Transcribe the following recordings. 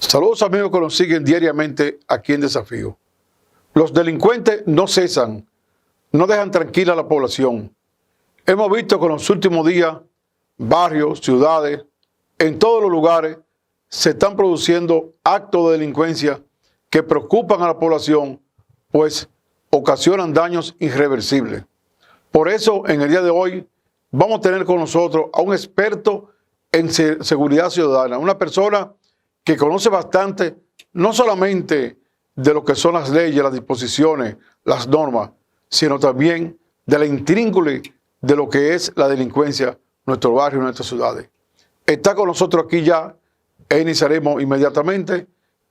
Saludos amigos que nos siguen diariamente aquí en Desafío. Los delincuentes no cesan, no dejan tranquila a la población. Hemos visto que en los últimos días, barrios, ciudades, en todos los lugares, se están produciendo actos de delincuencia que preocupan a la población, pues ocasionan daños irreversibles. Por eso, en el día de hoy, vamos a tener con nosotros a un experto en seguridad ciudadana, una persona que conoce bastante, no solamente de lo que son las leyes, las disposiciones, las normas, sino también de la intríngulis de lo que es la delincuencia en nuestro barrio, en nuestras ciudades. Está con nosotros aquí ya, e iniciaremos inmediatamente,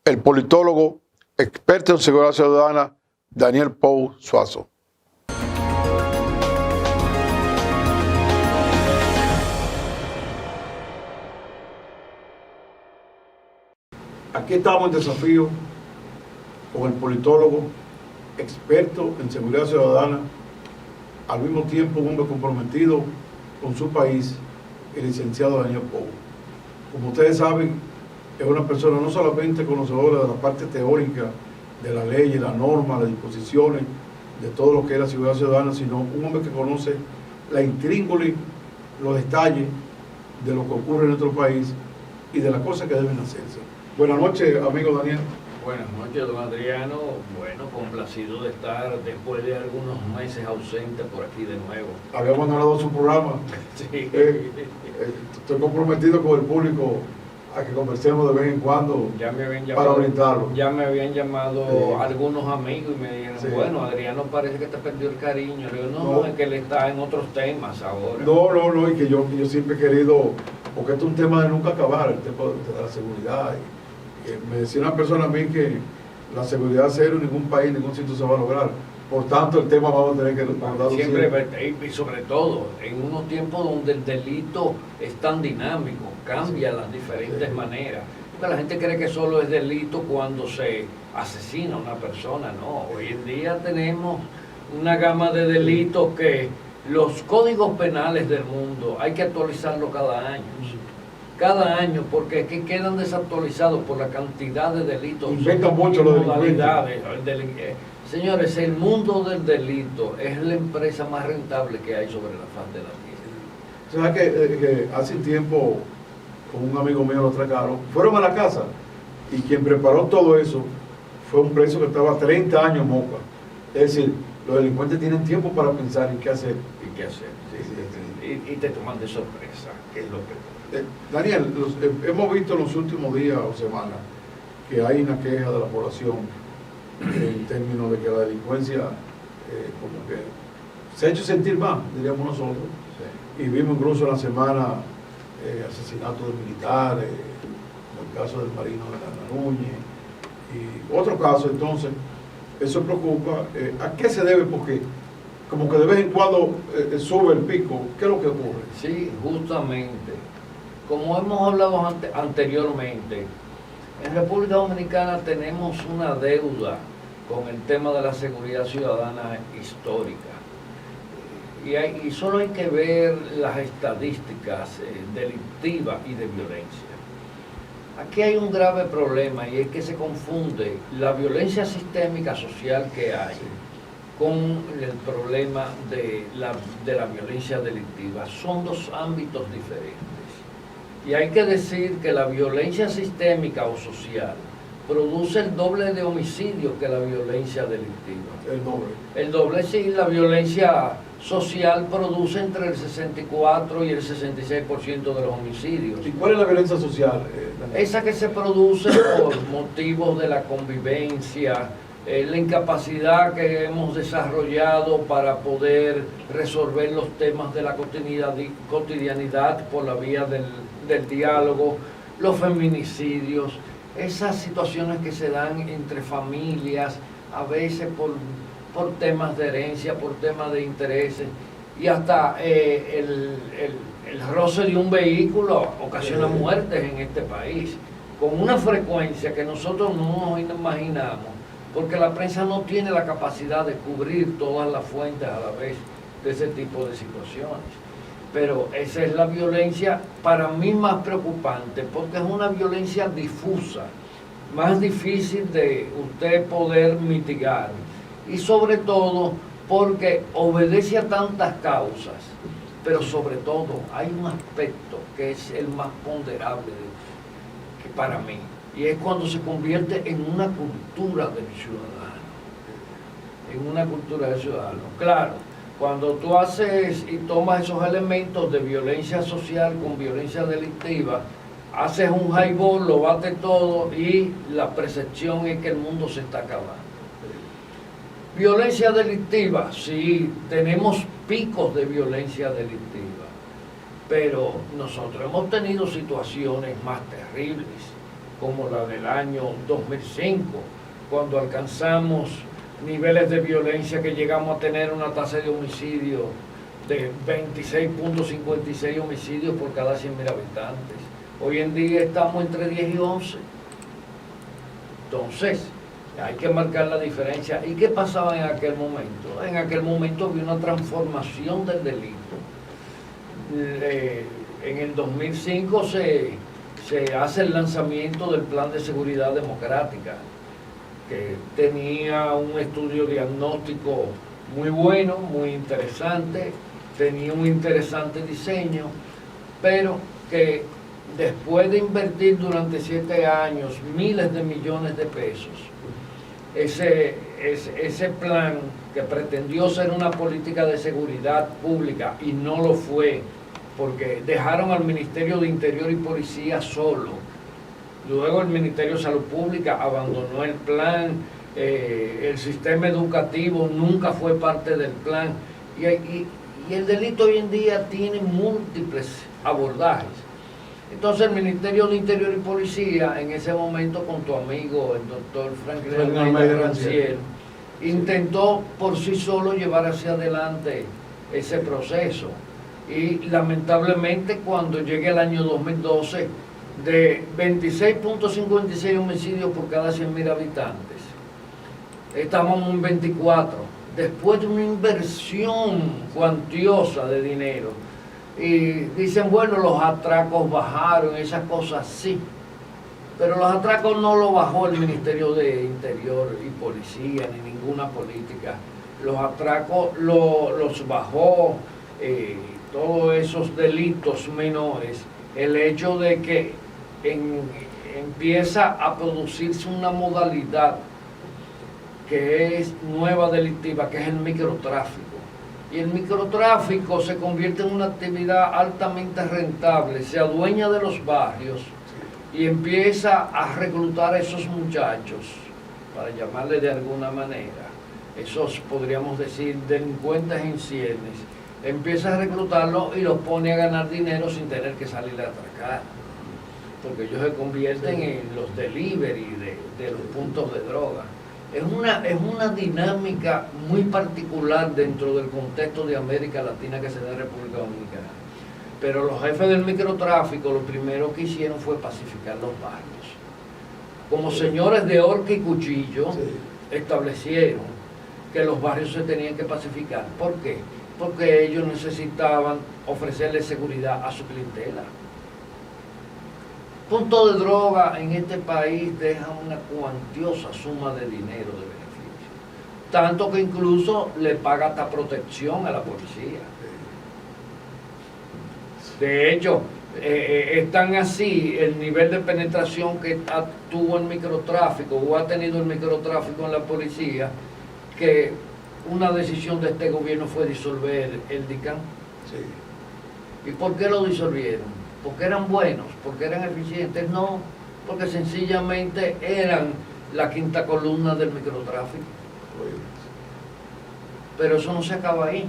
el politólogo, experto en seguridad ciudadana, Daniel Pou Suazo. Aquí estamos en Desafío con el politólogo, experto en seguridad ciudadana, al mismo tiempo un hombre comprometido con su país, el licenciado Daniel Pou. Como ustedes saben, es una persona no solamente conocedora de la parte teórica de la ley, la norma, las disposiciones, de todo lo que es la seguridad ciudadana, sino un hombre que conoce la intríngulis, los detalles de lo que ocurre en nuestro país y de las cosas que deben hacerse. Buenas noches, amigo Daniel. Buenas noches, don Adriano. Bueno, complacido de estar después de algunos meses ausente por aquí de nuevo. Había abandonado su programa. Sí. Estoy comprometido con el público a que conversemos de vez en cuando para orientarlo. Ya me habían llamado algunos amigos y me dijeron, sí, bueno, Adriano parece que te perdió el cariño. Le digo, no, es que él está en otros temas ahora. No, y que yo siempre he querido, porque esto es un tema de nunca acabar, el tema de la seguridad. Me decía una persona a mí que la seguridad cero en ningún país, en ningún sitio se va a lograr. Por tanto, el tema vamos a tener que tratarlo siempre. Y sobre todo, en unos tiempos donde el delito es tan dinámico, cambia las diferentes maneras. Porque la gente cree que solo es delito cuando se asesina a una persona. No, hoy en día tenemos una gama de delitos que los códigos penales del mundo hay que actualizarlo cada año, porque aquí quedan desactualizados por la cantidad de delitos y modalidades. Señores, el mundo del delito es la empresa más rentable que hay sobre la faz de la tierra. ¿Sabes que hace tiempo con un amigo mío lo atracaron? Fueron a la casa y quien preparó todo eso fue un preso que estaba 30 años en Moca. Es decir, los delincuentes tienen tiempo para pensar en qué hacer. Y te toman de sorpresa, que es lo que... Daniel, hemos visto en los últimos días o semanas que hay una queja de la población en términos de que la delincuencia como que se ha hecho sentir más, diríamos nosotros, sí. Y vimos incluso en la semana asesinatos de militares, como el caso del marino de la Núñez y otro caso. Entonces eso preocupa. ¿A qué se debe? Porque como que de vez en cuando sube el pico. ¿Qué es lo que ocurre? Sí, justamente. Como hemos hablado anteriormente, en República Dominicana tenemos una deuda con el tema de la seguridad ciudadana histórica. Y solo hay que ver las estadísticas delictivas y de violencia. Aquí hay un grave problema y es que se confunde la violencia sistémica social que hay con el problema de la violencia delictiva. Son dos ámbitos diferentes. Y hay que decir que la violencia sistémica o social produce el doble de homicidios que la violencia delictiva. El doble, sí. La violencia social produce entre el 64 y el 66% de los homicidios. ¿Y cuál es la violencia social? Esa que se produce por motivos de la convivencia, la incapacidad que hemos desarrollado para poder resolver los temas de la cotidianidad por la vía del diálogo, los feminicidios, esas situaciones que se dan entre familias, a veces por temas de herencia, por temas de intereses, y hasta el roce de un vehículo ocasiona muertes en este país, con una frecuencia que nosotros no nos imaginamos, porque la prensa no tiene la capacidad de cubrir todas las fuentes a la vez de ese tipo de situaciones. Pero esa es la violencia para mí más preocupante, porque es una violencia difusa, más difícil de usted poder mitigar. Y sobre todo porque obedece a tantas causas, pero sobre todo hay un aspecto que es el más ponderable que para mí, y es cuando se convierte en una cultura del ciudadano, en una cultura del ciudadano. Claro, cuando tú haces y tomas esos elementos de violencia social con violencia delictiva, haces un highball, lo bate todo y la percepción es que el mundo se está acabando. Violencia delictiva, sí, tenemos picos de violencia delictiva, pero nosotros hemos tenido situaciones más terribles, como la del año 2005, cuando alcanzamos niveles de violencia que llegamos a tener una tasa de homicidio de 26.56 homicidios por cada 100.000 habitantes. Hoy en día estamos entre 10 y 11. Entonces, hay que marcar la diferencia. ¿Y qué pasaba en aquel momento? En aquel momento había una transformación del delito. En el 2005 se hace el lanzamiento del Plan de Seguridad Democrática, que tenía un estudio diagnóstico muy bueno, muy interesante, tenía un interesante diseño, pero que después de invertir durante 7 años miles de millones de pesos, ese plan que pretendió ser una política de seguridad pública y no lo fue, porque dejaron al Ministerio de Interior y Policía solo. Luego el Ministerio de Salud Pública abandonó el plan, el sistema educativo nunca fue parte del plan, y el delito hoy en día tiene múltiples abordajes. Entonces el Ministerio de Interior y Policía, en ese momento con tu amigo, el doctor Franklin Almeida Rancière, intentó por sí solo llevar hacia adelante ese proceso. Y lamentablemente cuando llegue el año 2012, de 26.56 homicidios por cada 100.000 habitantes, estamos en 24, después de una inversión cuantiosa de dinero. Y dicen, bueno, los atracos bajaron, esas cosas sí, pero los atracos no los bajó el Ministerio de Interior y Policía, ni ninguna política. Los atracos los bajó todos esos delitos menores, el hecho de que empieza a producirse una modalidad que es nueva delictiva, que es el microtráfico. Y el microtráfico se convierte en una actividad altamente rentable, se adueña de los barrios y empieza a reclutar a esos muchachos, para llamarle de alguna manera, esos podríamos decir delincuentes en ciernes, empieza a reclutarlos y los pone a ganar dinero sin tener que salir a atracar, porque ellos se convierten en los delivery de los puntos de droga. Es una dinámica muy particular dentro del contexto de América Latina que se da en República Dominicana. Pero los jefes del microtráfico lo primero que hicieron fue pacificar los barrios. Como señores de horca y cuchillo, establecieron que los barrios se tenían que pacificar. ¿Por qué? Porque ellos necesitaban ofrecerle seguridad a su clientela. Punto de droga en este país deja una cuantiosa suma de dinero de beneficio, tanto que incluso le paga hasta protección a la policía. De hecho, es tan así el nivel de penetración que tuvo el microtráfico o ha tenido el microtráfico en la policía, que una decisión de este gobierno fue disolver el DICAN. ¿Y por qué lo disolvieron? ¿Porque eran buenos? ¿Porque eran eficientes? No, porque sencillamente eran la quinta columna del microtráfico. Pero eso no se acaba ahí,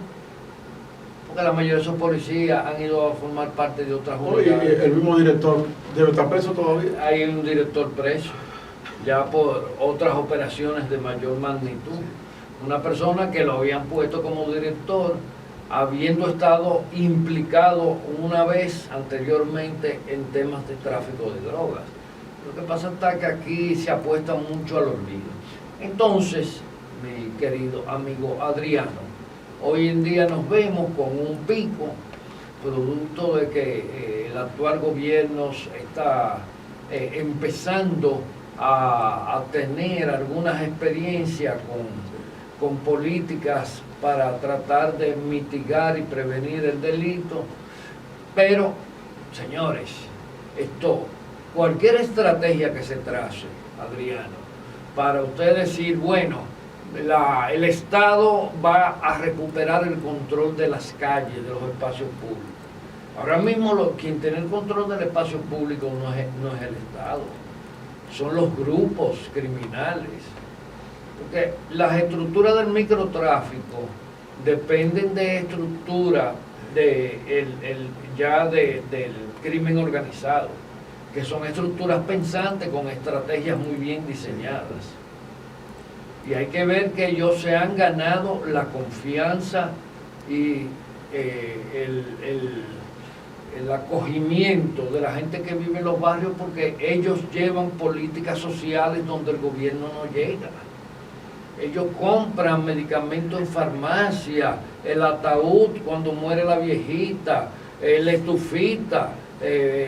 porque la mayoría de esos policías han ido a formar parte de otras unidades. El mismo director debe estar preso todavía. Hay un director preso, ya por otras operaciones de mayor magnitud. Una persona que lo habían puesto como director, habiendo estado implicado una vez anteriormente en temas de tráfico de drogas. Lo que pasa es que aquí se apuesta mucho al olvido. Entonces, mi querido amigo Adriano, hoy en día nos vemos con un pico, producto de que el actual gobierno está empezando a tener algunas experiencias con políticas para tratar de mitigar y prevenir el delito, pero, señores, cualquier estrategia que se trace, Adriano, para usted decir, bueno, el Estado va a recuperar el control de las calles, de los espacios públicos. Ahora mismo quien tiene el control del espacio público no es el Estado, son los grupos criminales. Porque las estructuras del microtráfico dependen de estructuras del crimen organizado, que son estructuras pensantes con estrategias muy bien diseñadas. Y hay que ver que ellos se han ganado la confianza y el acogimiento de la gente que vive en los barrios, porque ellos llevan políticas sociales donde el gobierno no llega. Ellos compran medicamentos en farmacia, el ataúd cuando muere la viejita, la estufita,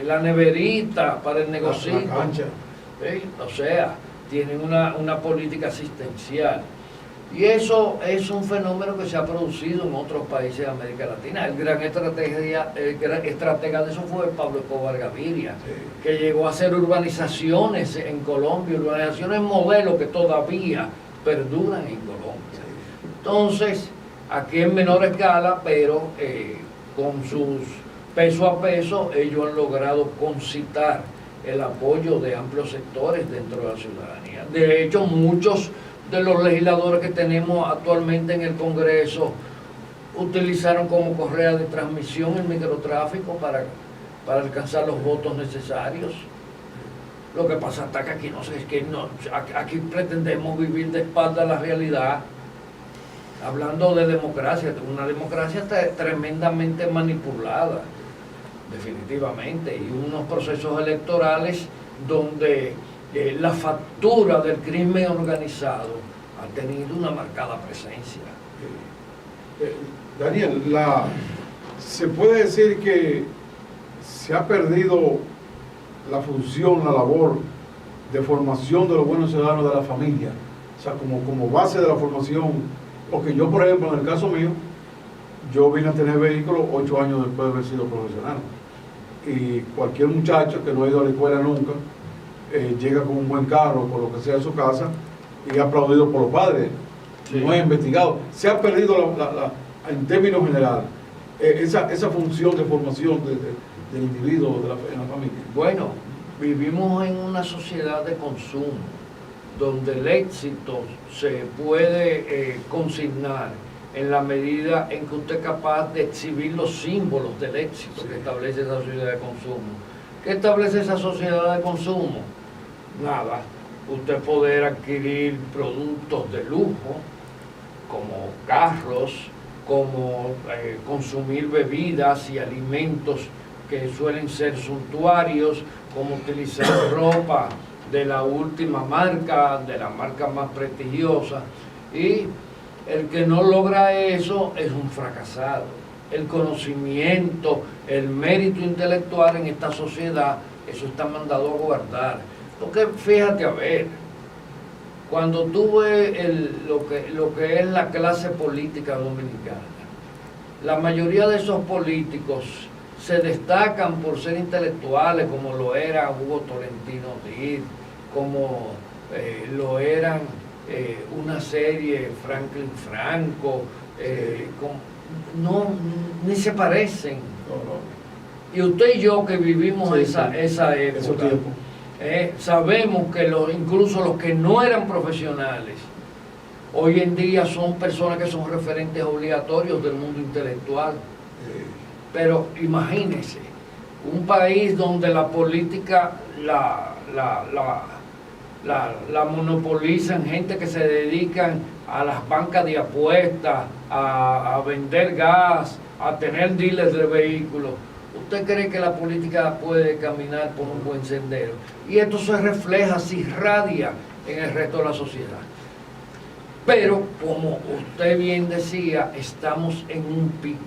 la neverita para el negocio. ¿Sí? O sea, tienen una política asistencial. Y eso es un fenómeno que se ha producido en otros países de América Latina. El gran estratega de eso fue Pablo Escobar Gaviria, sí, que llegó a hacer urbanizaciones en Colombia, urbanizaciones modelo que todavía perduran en Colombia. Entonces, aquí en menor escala, pero con sus peso a peso, ellos han logrado concitar el apoyo de amplios sectores dentro de la ciudadanía. De hecho, muchos de los legisladores que tenemos actualmente en el Congreso utilizaron como correa de transmisión el microtráfico para alcanzar los votos necesarios. Lo que pasa hasta que aquí aquí pretendemos vivir de espalda a la realidad, hablando de democracia, una democracia tremendamente manipulada, definitivamente, y unos procesos electorales donde la factura del crimen organizado ha tenido una marcada presencia. Daniel, se puede decir que se ha perdido la función, la labor de formación de los buenos ciudadanos de la familia, o sea, como base de la formación, porque yo, por ejemplo, en el caso mío, yo vine a tener vehículo 8 años después de haber sido profesional, y cualquier muchacho que no ha ido a la escuela nunca, llega con un buen carro, con lo que sea de su casa, y es aplaudido por los padres, sí, no es investigado. Se ha perdido en términos generales esa función de formación del individuo en la familia. Bueno, vivimos en una sociedad de consumo donde el éxito se puede consignar en la medida en que usted es capaz de exhibir los símbolos del éxito, sí, que establece esa sociedad de consumo. ¿Qué establece esa sociedad de consumo? Nada, usted poder adquirir productos de lujo, como carros, como consumir bebidas y alimentos que suelen ser suntuarios, como utilizar ropa de la última marca, de la marca más prestigiosa, y el que no logra eso es un fracasado. El conocimiento, el mérito intelectual en esta sociedad, eso está mandado a guardar. Porque fíjate a ver, cuando tú ves lo que es la clase política dominicana, la mayoría de esos políticos se destacan por ser intelectuales, como lo era Hugo Tolentino Díaz, como lo eran una serie Franklin Franco, ni se parecen. Y usted y yo que vivimos esa época, sabemos que incluso los que no eran profesionales, hoy en día son personas que son referentes obligatorios del mundo intelectual. Pero imagínense, un país donde la política la monopolizan gente que se dedican a las bancas de apuestas, a vender gas, a tener dealers de vehículos. ¿Usted cree que la política puede caminar por un buen sendero? Y esto se refleja, se irradia en el resto de la sociedad. Pero, como usted bien decía, estamos en un pico.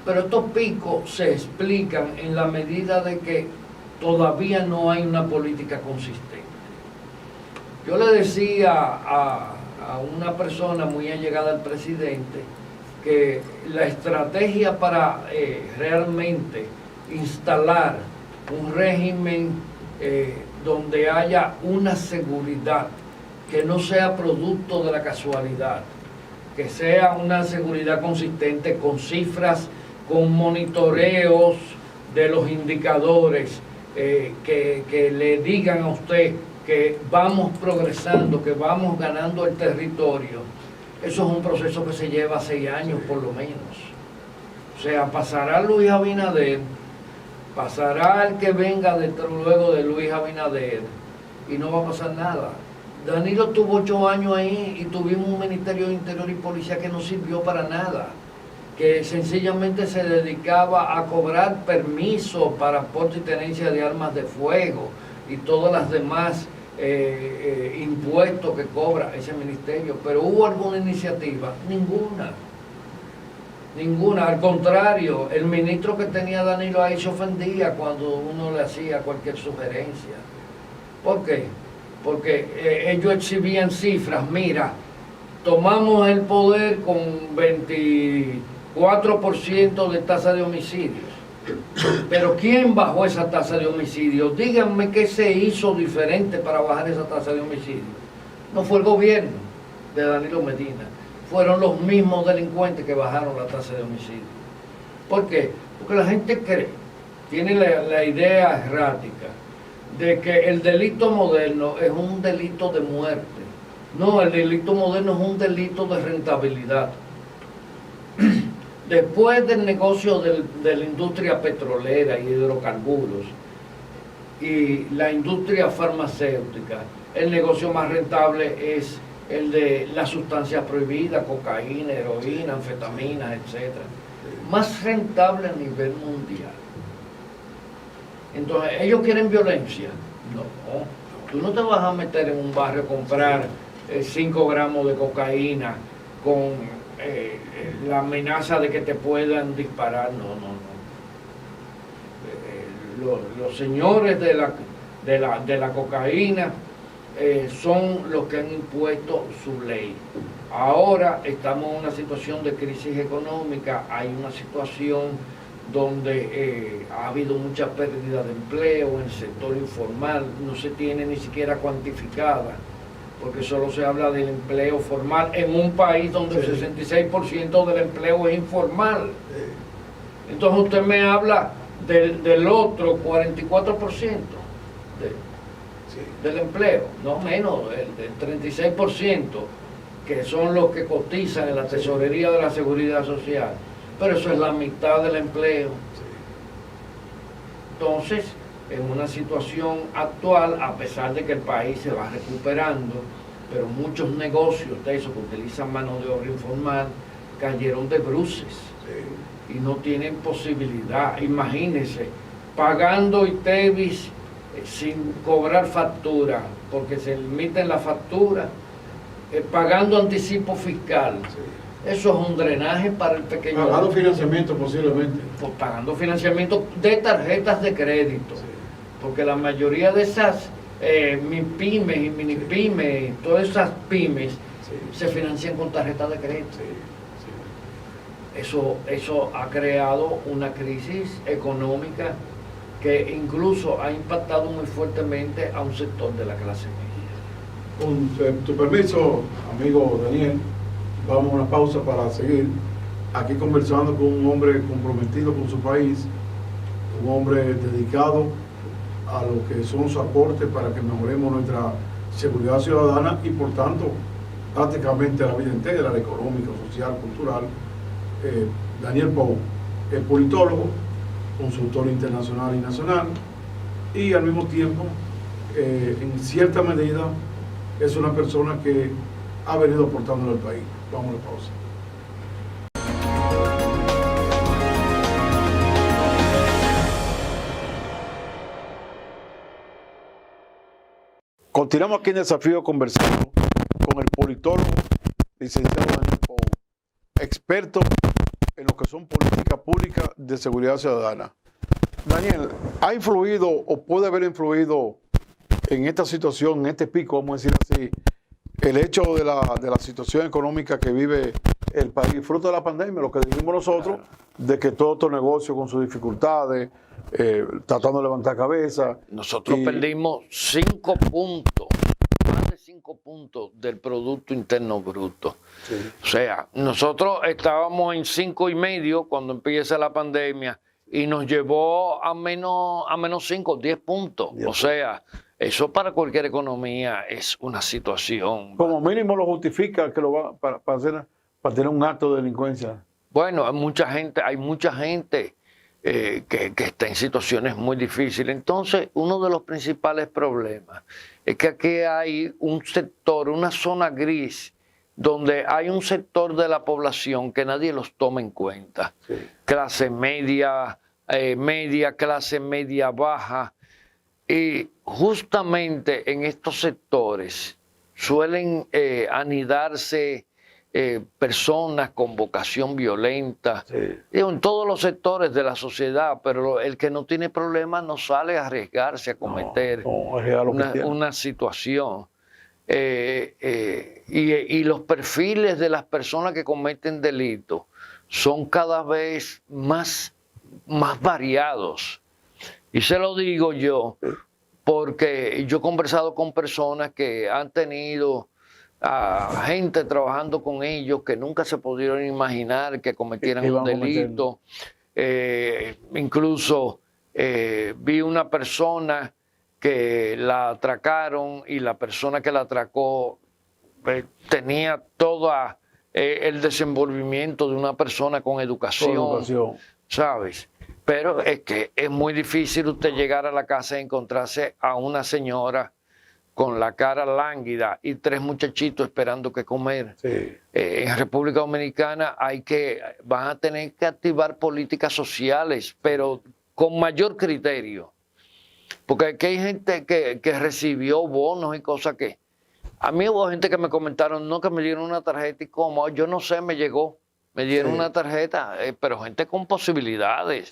Pero estos picos se explican en la medida de que todavía no hay una política consistente. Yo le decía a una persona muy allegada al presidente que la estrategia para realmente instalar un régimen donde haya una seguridad que no sea producto de la casualidad, que sea una seguridad consistente con cifras, con monitoreos de los indicadores, que le digan a usted que vamos progresando, que vamos ganando el territorio. Eso es un proceso que se lleva 6 años por lo menos. O sea, pasará Luis Abinader, pasará el que venga luego de Luis Abinader y no va a pasar nada. Danilo tuvo 8 años ahí y tuvimos un Ministerio de Interior y Policía que no sirvió para nada, que sencillamente se dedicaba a cobrar permisos para porte y tenencia de armas de fuego y todas las demás impuestos que cobra ese ministerio. Pero ¿hubo alguna iniciativa? Ninguna. Al contrario, el ministro que tenía Danilo ahí se ofendía cuando uno le hacía cualquier sugerencia. ¿Por qué? Porque ellos exhibían cifras. Mira, tomamos el poder con 24% de tasa de homicidios. Pero ¿quién bajó esa tasa de homicidios? Díganme qué se hizo diferente para bajar esa tasa de homicidios. No fue el gobierno de Danilo Medina, fueron los mismos delincuentes que bajaron la tasa de homicidios. ¿Por qué? Porque la gente cree, tiene la idea errática de que el delito moderno es un delito de muerte. No, el delito moderno es un delito de rentabilidad. Después del negocio de la industria petrolera y hidrocarburos y la industria farmacéutica, el negocio más rentable es el de las sustancias prohibidas, cocaína, heroína, anfetaminas, etc. Más rentable a nivel mundial. Entonces, ¿ellos quieren violencia? No. Tú no te vas a meter en un barrio a comprar 5 gramos de cocaína con la amenaza de que te puedan disparar. No. Los señores de la cocaína son los que han impuesto su ley. Ahora estamos en una situación de crisis económica, hay una situación donde ha habido mucha pérdida de empleo en el sector informal, no se tiene ni siquiera cuantificada, porque solo se habla del empleo formal en un país donde el 66% del empleo es informal. Entonces usted me habla del otro 44% del empleo, no menos, del 36%, que son los que cotizan en la tesorería de la Seguridad Social, pero eso es la mitad del empleo. Entonces, en una situación actual, a pesar de que el país se va recuperando, pero muchos negocios de esos que utilizan mano de obra informal cayeron de bruces y no tienen posibilidad. Imagínense, pagando ITEVIS sin cobrar factura, porque se emiten la factura, pagando anticipo fiscal. Eso es un drenaje para el pequeño. Pagando financiamiento posiblemente. Pues pagando financiamiento de tarjetas de crédito. Porque la mayoría de esas pymes y mini pymes, todas esas pymes, se financian con tarjetas de crédito. Eso ha creado una crisis económica que incluso ha impactado muy fuertemente a un sector de la clase media. Con tu permiso, amigo Daniel, vamos a una pausa para seguir aquí conversando con un hombre comprometido con su país, un hombre dedicado a lo que son sus aportes para que mejoremos nuestra seguridad ciudadana y por tanto prácticamente la vida entera, la económica, social, cultural. Daniel Pou es politólogo, consultor internacional y nacional y al mismo tiempo en cierta medida es una persona que ha venido aportando al país. Vamos a la pausa. Continuamos aquí en Desafío conversando con el politólogo licenciado Daniel Pou, experto en lo que son políticas públicas de seguridad ciudadana. Daniel, ¿ha influido o puede haber influido en esta situación, en este pico, vamos a decir así, el hecho de la situación económica que vive el país, fruto de la pandemia, lo que dijimos nosotros, de que todo estos negocios con sus dificultades, tratando de levantar cabeza. Nosotros perdimos 5 puntos, más de 5 puntos del Producto Interno Bruto. Sí. O sea, nosotros estábamos en 5,5 cuando empieza la pandemia y nos llevó a menos 5, 10 puntos. O sea, eso para cualquier economía es una situación. Como mínimo lo justifica que lo va para tener un acto de delincuencia. Bueno, hay mucha gente que está en situaciones muy difíciles. Entonces, uno de los principales problemas es que aquí hay un sector, una zona gris, donde hay un sector de la población que nadie los toma en cuenta. Sí. Clase media, clase media baja. Y justamente en estos sectores suelen anidarse personas con vocación violenta, sí. En todos los sectores de la sociedad, pero el que no tiene problemas no sale a arriesgarse a cometer una situación. Y los perfiles de las personas que cometen delitos son cada vez más variados. Y se lo digo yo, porque yo he conversado con personas que han tenido gente trabajando con ellos que nunca se pudieron imaginar que cometieran un delito. Incluso vi una persona que la atracaron y la persona que la atracó tenía todo el desenvolvimiento de una persona con educación. ¿Sabes? Pero es que es muy difícil usted llegar a la casa y encontrarse a una señora con la cara lánguida y 3 muchachitos esperando que comer. Sí. En República Dominicana van a tener que activar políticas sociales, pero con mayor criterio. Porque aquí hay gente que recibió bonos y cosas que... A mí hubo gente que me comentaron, no, que me dieron una tarjeta y como, yo no sé, me llegó. Me dieron una tarjeta, pero gente con posibilidades,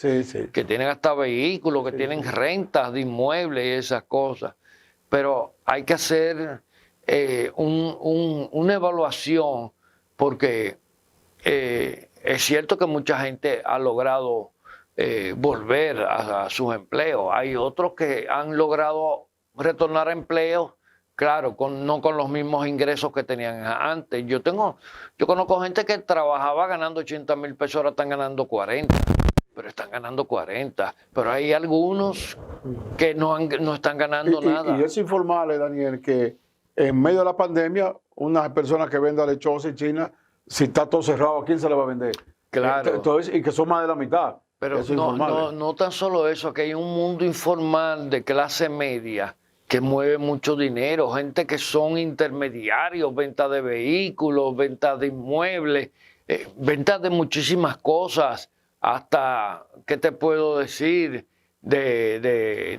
que tienen hasta vehículos, que tienen rentas de inmuebles y esas cosas. Pero hay que hacer una evaluación porque es cierto que mucha gente ha logrado volver a sus empleos. Hay otros que han logrado retornar a empleos, claro, no con los mismos ingresos que tenían antes. Yo conozco gente que trabajaba ganando 80,000 pesos, ahora están ganando 40, pero están ganando 40. Pero hay algunos que no están ganando nada. Y es informarle, Daniel, que en medio de la pandemia, una persona que venda lechosa en China, si está todo cerrado, ¿a quién se le va a vender? Claro. Entonces, y que son más de la mitad. Pero no tan solo eso, que hay un mundo informal de clase media que mueve mucho dinero, gente que son intermediarios, venta de vehículos, venta de inmuebles, venta de muchísimas cosas, hasta, ¿qué te puedo decir?, de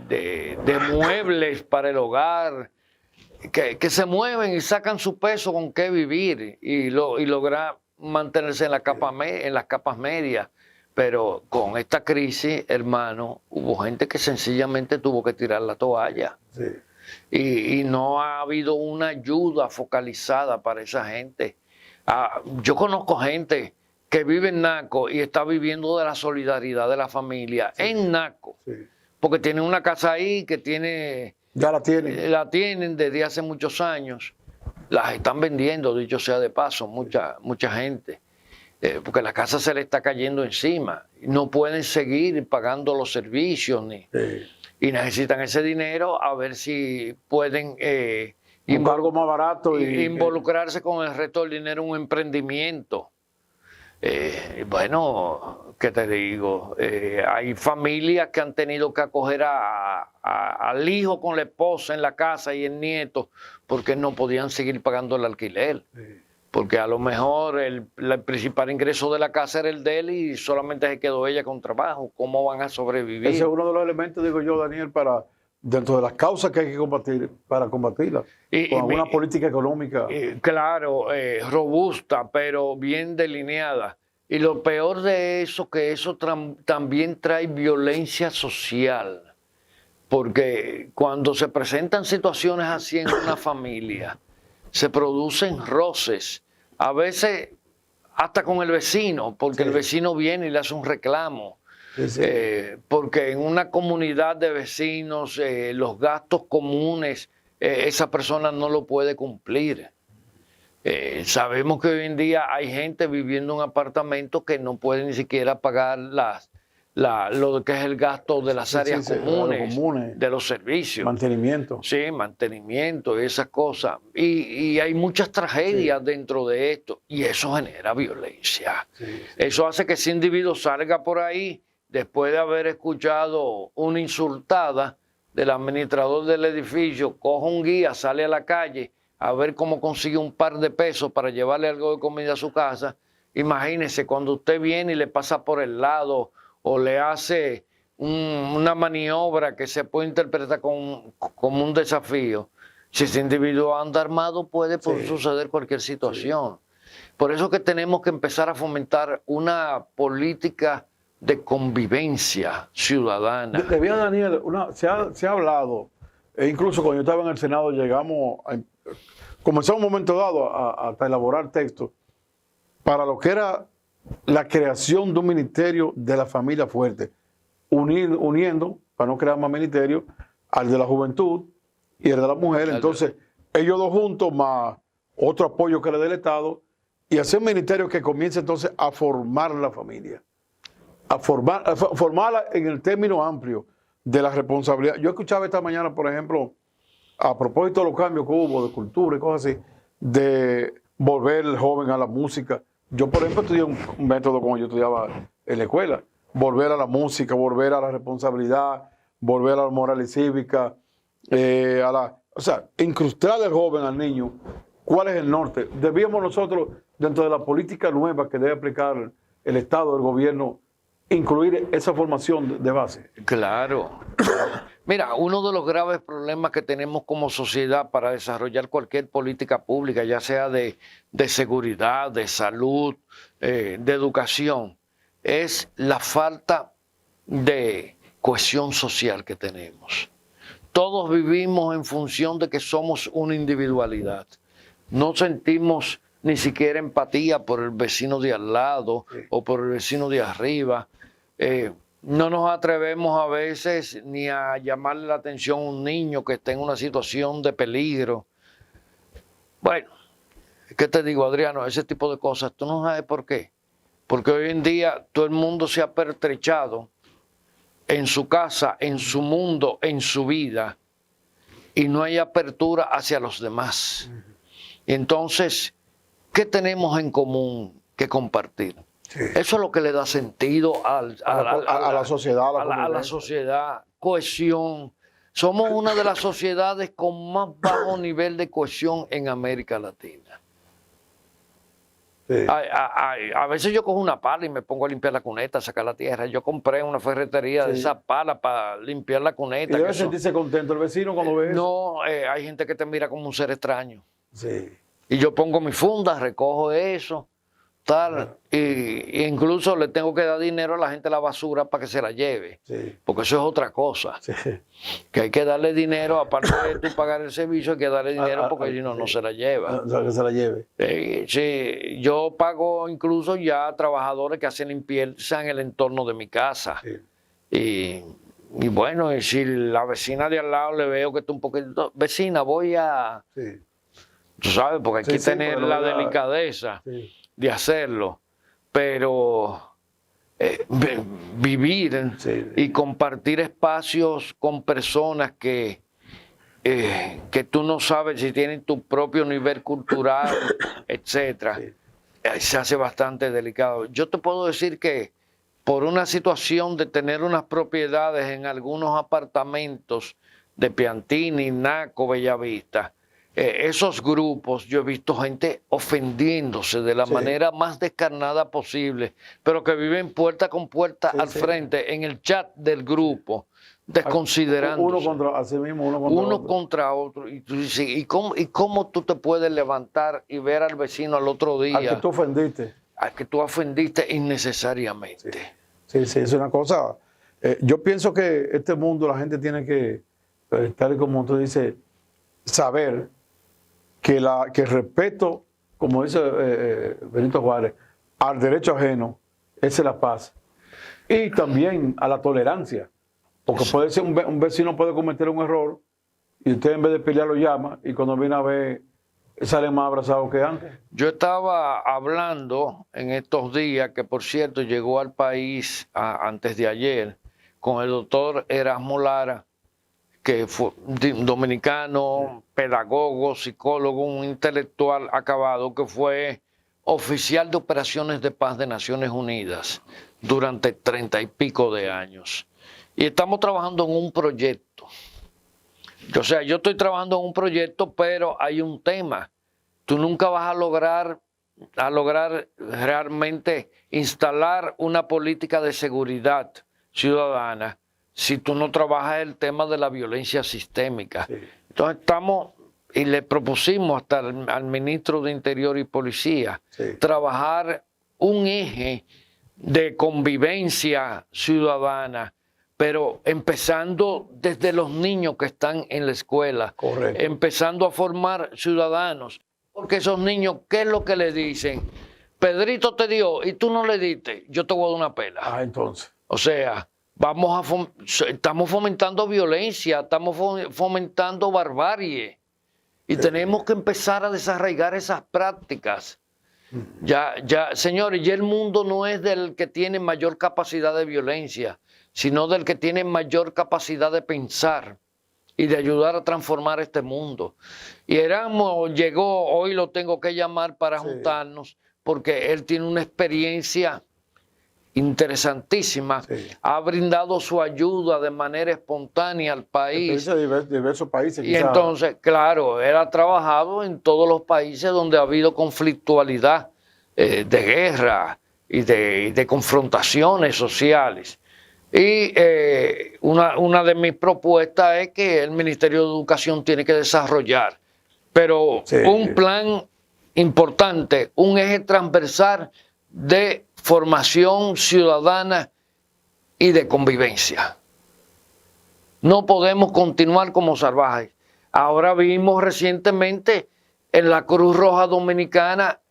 muebles para el hogar, que se mueven y sacan su peso con qué vivir y lograr mantenerse en las capas medias. Pero con esta crisis, hermano, hubo gente que sencillamente tuvo que tirar la toalla. Sí. Y no ha habido una ayuda focalizada para esa gente. Yo conozco gente que vive en Naco y está viviendo de la solidaridad de la familia en Naco. Sí. Porque tienen una casa ahí que tiene... Ya la tienen. La tienen desde hace muchos años. Las están vendiendo, dicho sea de paso, mucha gente. Porque la casa se le está cayendo encima. No pueden seguir pagando los servicios y necesitan ese dinero a ver si pueden algo más barato involucrarse con el resto del dinero en un emprendimiento. Bueno, ¿qué te digo? Hay familias que han tenido que acoger al hijo con la esposa en la casa y el nieto porque no podían seguir pagando el alquiler. Sí. Porque a lo mejor el principal ingreso de la casa era el de él y solamente se quedó ella con trabajo. ¿Cómo van a sobrevivir? Ese es uno de los elementos, digo yo, Daniel, dentro de las causas que hay que combatir, para combatirlas. Con alguna política económica. Claro, robusta, pero bien delineada. Y lo peor de eso, que eso también trae violencia social. porque cuando se presentan situaciones así en una familia, se producen roces, a veces hasta con el vecino, porque el vecino viene y le hace un reclamo. Porque en una comunidad de vecinos los gastos comunes esa persona no lo puede cumplir. Sabemos que hoy en día hay gente viviendo en un apartamento que no puede ni siquiera pagar lo que es el gasto de las áreas comunes, de los servicios. Mantenimiento. Sí, mantenimiento, esas cosas. Y hay muchas tragedias dentro de esto y eso genera violencia. Eso hace que ese individuo salga por ahí después de haber escuchado una insultada del administrador del edificio, coja un guía, sale a la calle a ver cómo consigue un par de pesos para llevarle algo de comida a su casa. Imagínese cuando usted viene y le pasa por el lado o le hace una maniobra que se puede interpretar como un desafío. Si ese individuo anda armado puede suceder cualquier situación. Por eso que tenemos que empezar a fomentar una política de convivencia ciudadana. Debía, Daniel, se ha hablado, e incluso cuando yo estaba en el Senado comenzamos un momento dado a elaborar textos para lo que era la creación de un ministerio de la familia fuerte, uniendo, para no crear más ministerios, al de la juventud y el de la mujer. Entonces, ellos dos juntos, más otro apoyo que le dé el Estado, y hacer un ministerio que comience entonces a formar la familia. A formarla en el término amplio de la responsabilidad. Yo escuchaba esta mañana, por ejemplo, a propósito de los cambios que hubo de cultura y cosas así, de volver el joven a la música. Yo, por ejemplo, estudié un método como yo estudiaba en la escuela. Volver a la música, volver a la responsabilidad, volver a la moral y cívica, o sea, incrustar al joven, al niño, cuál es el norte. Debíamos nosotros, dentro de la política nueva que debe aplicar el Estado, el gobierno, incluir esa formación de base. Claro. Mira, uno de los graves problemas que tenemos como sociedad para desarrollar cualquier política pública, ya sea de seguridad, de salud, de educación, es la falta de cohesión social que tenemos. Todos vivimos en función de que somos una individualidad. No sentimos ni siquiera empatía por el vecino de al lado o por el vecino de arriba. No nos atrevemos a veces ni a llamarle la atención a un niño que esté en una situación de peligro. Bueno, ¿qué te digo, Adriano? Ese tipo de cosas, tú no sabes por qué. Porque hoy en día todo el mundo se ha pertrechado en su casa, en su mundo, en su vida, y no hay apertura hacia los demás. Entonces, ¿qué tenemos en común que compartir? Eso es lo que le da sentido a la sociedad. A la sociedad, cohesión. Somos una de las sociedades con más bajo nivel de cohesión en América Latina. A veces yo cojo una pala y me pongo a limpiar la cuneta, a sacar la tierra. Yo compré una ferretería de esa pala para limpiar la cuneta. ¿Y debe sentirse contento el vecino cuando ve eso? No, hay gente que te mira como un ser extraño. Sí. Y yo pongo mi funda, recojo eso, tal, y incluso le tengo que dar dinero a la gente de la basura para que se la lleve, porque eso es otra cosa, que hay que darle dinero, aparte de tú pagar el servicio, hay que darle dinero porque si no, no se la lleva. Que se la lleve. Sí, yo pago incluso ya a trabajadores que hacen limpieza en el entorno de mi casa, y bueno, y si la vecina de al lado le veo que está un poquito, vecina, voy a... Tú sabes, porque hay que tener la delicadeza de hacerlo, pero vivir y compartir espacios con personas que tú no sabes si tienen tu propio nivel cultural, etcétera, se hace bastante delicado. Yo te puedo decir que por una situación de tener unas propiedades en algunos apartamentos de Piantini, Naco, Bellavista, esos grupos, yo he visto gente ofendiéndose de la manera más descarnada posible, pero que viven puerta con puerta al frente, en el chat del grupo, desconsiderándose. Uno contra otro. Y tú dices, ¿y cómo tú te puedes levantar y ver al vecino al otro día? Al que tú ofendiste. Al que tú ofendiste innecesariamente. Sí, es una cosa Yo pienso que este mundo la gente tiene que, tal y como tú dices, saber que el respeto, como dice Benito Juárez, al derecho ajeno, esa es la paz. Y también a la tolerancia. Porque puede ser un vecino puede cometer un error y usted en vez de pelear lo llama y cuando viene a ver sale más abrazado que antes. Yo estaba hablando en estos días, que por cierto llegó al país antes de ayer, con el doctor Erasmo Lara, que fue dominicano, pedagogo, psicólogo, un intelectual acabado, que fue oficial de operaciones de paz de Naciones Unidas durante 30 y pico de años. Y estamos trabajando en un proyecto. O sea, yo estoy trabajando en un proyecto, pero hay un tema. Tú nunca vas a lograr realmente instalar una política de seguridad ciudadana si tú no trabajas el tema de la violencia sistémica. Sí. Entonces estamos, y le propusimos hasta al ministro de Interior y Policía, sí, trabajar un eje de convivencia ciudadana, pero empezando desde los niños que están en la escuela. Correcto. Empezando a formar ciudadanos. Porque esos niños, ¿qué es lo que le dicen? Pedrito te dio y tú no le diste, yo te voy a dar una pela. Entonces. O sea, estamos fomentando violencia, estamos fomentando barbarie. Y tenemos que empezar a desarraigar esas prácticas. Señores, ya el mundo no es del que tiene mayor capacidad de violencia, sino del que tiene mayor capacidad de pensar y de ayudar a transformar este mundo. Y Erasmo llegó, hoy lo tengo que llamar para juntarnos, porque él tiene una experiencia interesantísima, ha brindado su ayuda de manera espontánea al país. Diversos países. Y entonces, claro, él ha trabajado en todos los países donde ha habido conflictualidad, de guerra y de confrontaciones sociales. Y una de mis propuestas es que el Ministerio de Educación tiene que desarrollar, pero un plan importante, un eje transversal de formación ciudadana y de convivencia. No podemos continuar como salvajes. Ahora vimos recientemente en la Cruz Roja Dominicana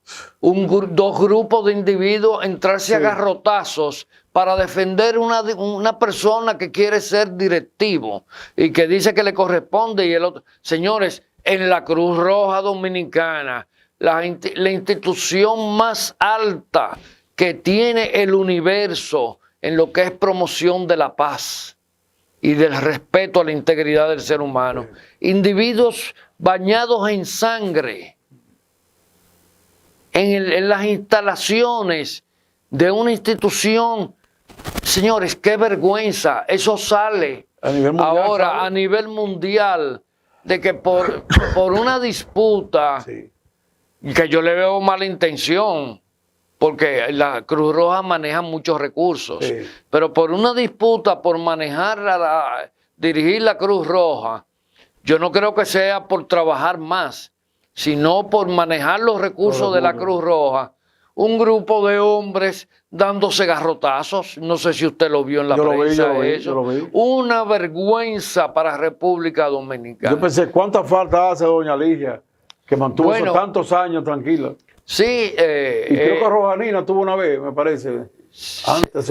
dos grupos de individuos entrarse a garrotazos para defender una persona que quiere ser directivo y que dice que le corresponde y el otro. Señores, en la Cruz Roja Dominicana, la institución más alta que tiene el universo en lo que es promoción de la paz y del respeto a la integridad del ser humano. Individuos bañados en sangre, en las instalaciones de una institución. Señores, qué vergüenza. Eso sale ahora a nivel mundial, de que por una disputa, que yo le veo mala intención, porque la Cruz Roja maneja muchos recursos, pero por una disputa por dirigir la Cruz Roja, yo no creo que sea por trabajar más, sino por manejar los recursos de la Cruz Roja. Un grupo de hombres dándose garrotazos, no sé si usted lo vio en la prensa. Yo lo vi. Una vergüenza para República Dominicana. Yo pensé, ¿cuánta falta hace doña Ligia, que mantuvo tantos años tranquila? Sí. Y creo que Rojanina tuvo una vez, me parece. Antes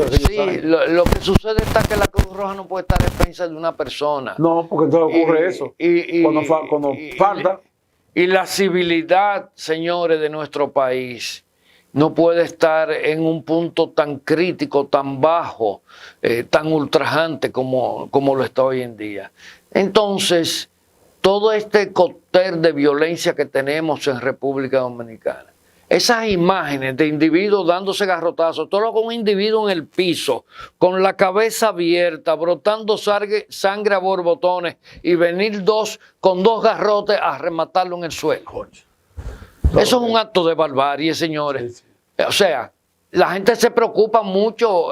lo que sucede es que la Cruz Roja no puede estar a expensas de una persona. No, porque entonces ocurre eso. Cuando falta. Y la civilidad, señores, de nuestro país no puede estar en un punto tan crítico, tan bajo, tan ultrajante como lo está hoy en día. Entonces, todo este cóctel de violencia que tenemos en República Dominicana, esas imágenes de individuos dándose garrotazos, todo con un individuo en el piso, con la cabeza abierta, brotando sangre a borbotones y venir con dos garrotes a rematarlo en el suelo. Eso es un acto de barbarie, señores. O sea, la gente se preocupa mucho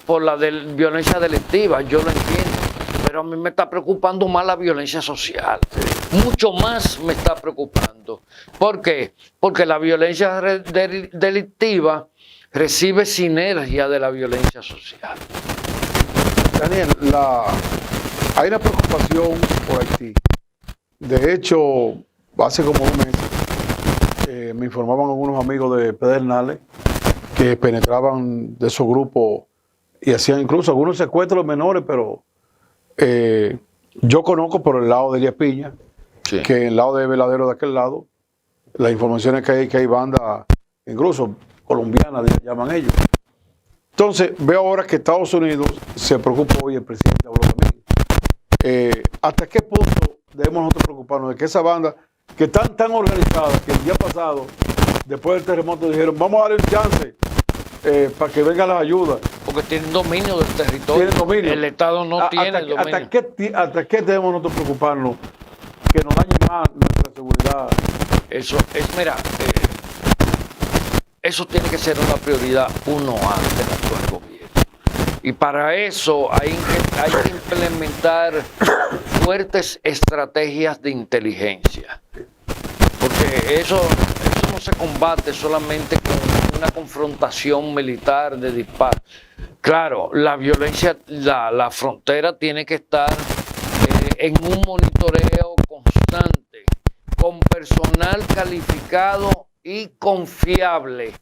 por la violencia delictiva, yo lo entiendo, pero a mí me está preocupando más la violencia social. Mucho más me está preocupando. ¿Por qué? Porque la violencia delictiva recibe sinergia de la violencia social. Daniel, hay una preocupación por Haití. De hecho, hace como un mes me informaban algunos amigos de Pedernales que penetraban de esos grupos y hacían incluso algunos secuestros menores, pero yo conozco por el lado de Elías Piña, Sí. que en el lado de Veladero de aquel lado, las informaciones que hay bandas, incluso colombianas, llaman ellos. Entonces, veo ahora que Estados Unidos se preocupa hoy, el presidente habló también. ¿Hasta qué punto debemos nosotros preocuparnos de que esa banda, que están tan organizadas, que el día pasado, después del terremoto, dijeron, vamos a darle un chance para que vengan las ayudas? Porque tienen dominio del territorio. Tienen dominio. El Estado no tiene ¿Hasta, dominio. hasta qué debemos nosotros preocuparnos? Que nos dañe más nuestra seguridad. Eso tiene que ser una prioridad uno antes del actual gobierno. Y para eso hay que implementar fuertes estrategias de inteligencia. Porque eso no se combate solamente con una confrontación militar de disparo. Claro, la violencia, la frontera tiene que estar en un monitoreo constante, con personal calificado y confiable,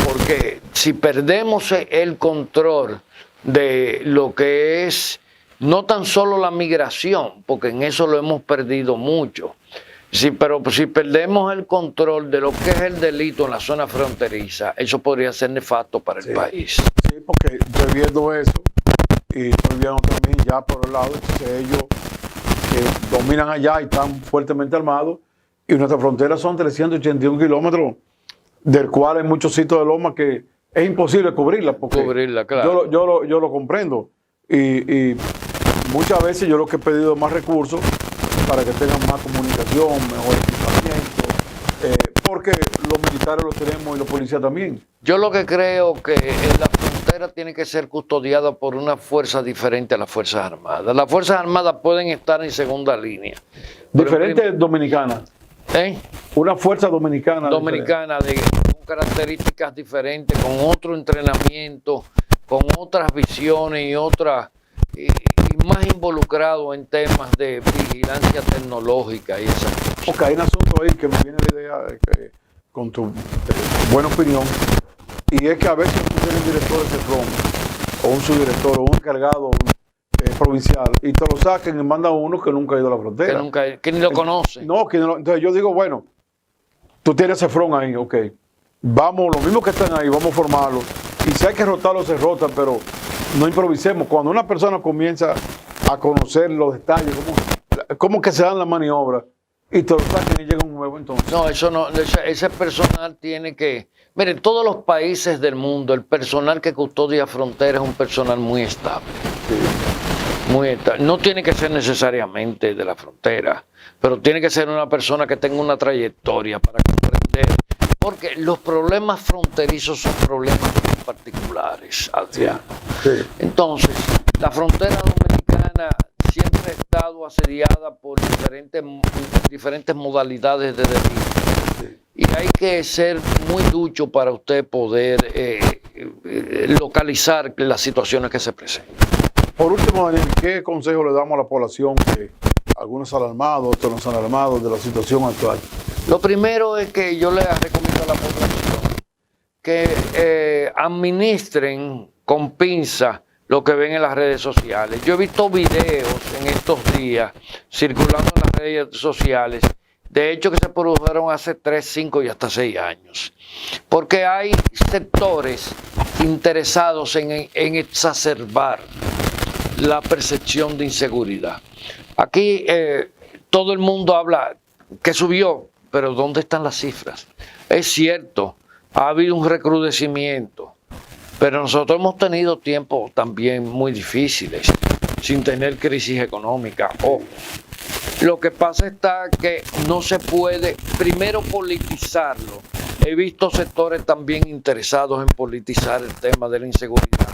porque si perdemos el control de lo que es no tan solo la migración, porque en eso lo hemos perdido mucho, pero si perdemos el control de lo que es el delito en la zona fronteriza, eso podría ser nefasto para el país. Sí, porque estoy viendo eso y estoy viendo también ya por el lado de ellos que dominan allá y están fuertemente armados, y nuestra frontera son 381 kilómetros, del cual hay muchos sitios de loma que es imposible cubrirla, porque claro. yo lo comprendo, y muchas veces yo lo que he pedido es más recursos para que tengan más comunicación, mejor equipamiento, porque los militares los tenemos y los policías también. Yo lo que creo que la frontera tiene que ser custodiada por una fuerza diferente a las Fuerzas Armadas. Las Fuerzas Armadas pueden estar en segunda línea. Diferente dominicana. Una fuerza dominicana. Dominicana con características diferentes, con otro entrenamiento, con otras visiones y más involucrado en temas de vigilancia tecnológica y esas cosas. Porque hay un asunto ahí que me viene la idea con tu buena opinión, y es que a veces tú tienes un director de CEFRON o un subdirector o un encargado provincial y te lo saquen y mandan a uno que nunca ha ido a la frontera. Que ni lo conoce. Entonces yo digo, bueno, tú tienes CEFRON ahí, ok, vamos, los mismos que están ahí, vamos a formarlos, y si hay que rotarlos, se rotan, pero no improvisemos. Cuando una persona comienza a conocer los detalles, cómo que se dan las maniobras, y te lo saquen y llega un nuevo, entonces. No, eso no, ese personal tiene que... Miren, todos los países del mundo, el personal que custodia fronteras es un personal muy estable. Sí. Muy estable. No tiene que ser necesariamente de la frontera, pero tiene que ser una persona que tenga una trayectoria para comprender. Porque los problemas fronterizos son problemas muy particulares, Adriano. Sí. Entonces, la frontera dominicana siempre ha estado asediada por diferentes modalidades de delito. Y hay que ser muy ducho para usted poder localizar las situaciones que se presentan. Por último, Daniel, ¿qué consejo le damos a la población, que algunos alarmados, otros no están alarmados de la situación actual? Lo primero es que yo le recomiendo a la población que administren con pinza lo que ven en las redes sociales. Yo he visto videos en estos días circulando en las redes sociales, de hecho que se produjeron hace 3, 5 y hasta 6 años. Porque hay sectores interesados en exacerbar la percepción de inseguridad. Aquí todo el mundo habla que subió, pero ¿dónde están las cifras? Es cierto, ha habido un recrudecimiento, pero nosotros hemos tenido tiempos también muy difíciles, sin tener crisis económica. Lo que pasa está que no se puede, primero, politizarlo. He visto sectores también interesados en politizar el tema de la inseguridad.